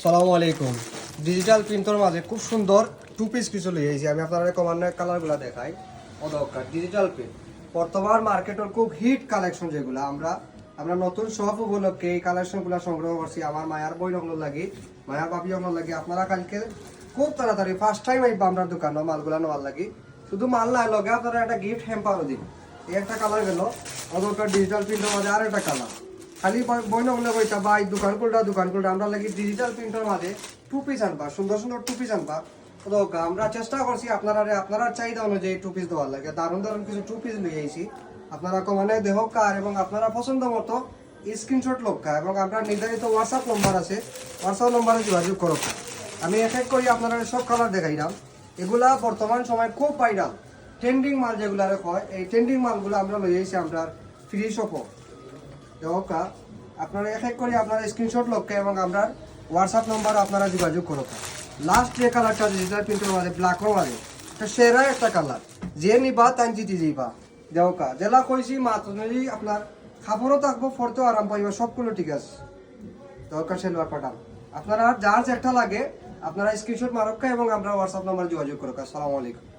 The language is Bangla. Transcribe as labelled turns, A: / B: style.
A: সালামু আলাইকুম। ডিজিটাল প্রিন্টর মাঝে খুব সুন্দর টু পিস কিছু লিয়েছি আমি আপনাদের কমান্ডার কালারগুলো দেখাই। অদরকার ডিজিটাল প্রিন্ট বর্তমান মার্কেটের খুব হিট কালেকশন, যেগুলো আমরা আমরা নতুন শপ উপলক্ষে এই কালেকশনগুলো সংগ্রহ করছি। আমার মায়ার বই নকল লাগি, মায়ার বাপি নকল লাগি। আপনারা কালকে খুব তাড়াতাড়ি ফার্স্ট টাইম আইবা আমরা দোকান মালগুলো নেওয়ার লাগি। শুধু মাল না লগে আপনারা একটা গিফট হ্যাম্পারও দিন। এই একটা কালার গেল অদরকার ডিজিটাল প্রিন্টের মাঝে, আর একটা কালার খালি বই নকলে বইটা বা এই দোকান খুলটা আমরা লাগি ডিজিটাল প্রিন্টের মাঝে টু পিস আনবা, সুন্দর সুন্দর টু পিস আনবা। তো আমরা চেষ্টা করছি আপনারা চাহিদা অনুযায়ী টু পিস দেওয়ার লাগে। দারুণ দারুণ কিছু টু পিস নিয়ে আইছি। আপনারা কমানে দেহ কার এবং আপনারা পছন্দ মতো স্ক্রিনশট লক্কা এবং আমরা নির্ধারিত হোয়াটসঅ্যাপ নম্বর আছে, হোয়াটসঅ্যাপ নম্বরে যোগাযোগ করো। আমি এক এক করি আপনারা সব কালার দেখাইলাম। এগুলা বর্তমান সময় খুব ভাইরাল ট্রেন্ডিং মাল যেগুলো হয়, এই ট্রেন্ডিং মালগুলো আমরা লই আইছি আমরা ফ্রি শপও দেওয়া। আপনারা এক এক করে আপনারা স্ক্রিনশট লক্ষ্যে এবং আমরা হোয়াটসঅ্যাপ নম্বর আপনারা যোগাযোগ করো। লাস্ট যে কালারটা ডিজিটাল প্রিন্টের মাঝে ব্ল্যাকের মাঝে এটা সেরা একটা কালার, যে নিবা তাই জিতে যাইবা দেওকা। জেলা কইছি মাত্র আপনার খাবারও থাকবো, ফরতেও আরাম পাইবা, সবগুলো ঠিক আছে দেওকা। সেলোয়ার পাঠান আপনারা যার যেটা লাগে আপনারা স্ক্রিনশট মারক্কা এবং আমরা হোয়াটসঅ্যাপ নম্বর যোগাযোগ করো। আসসালামু আলাইকুম।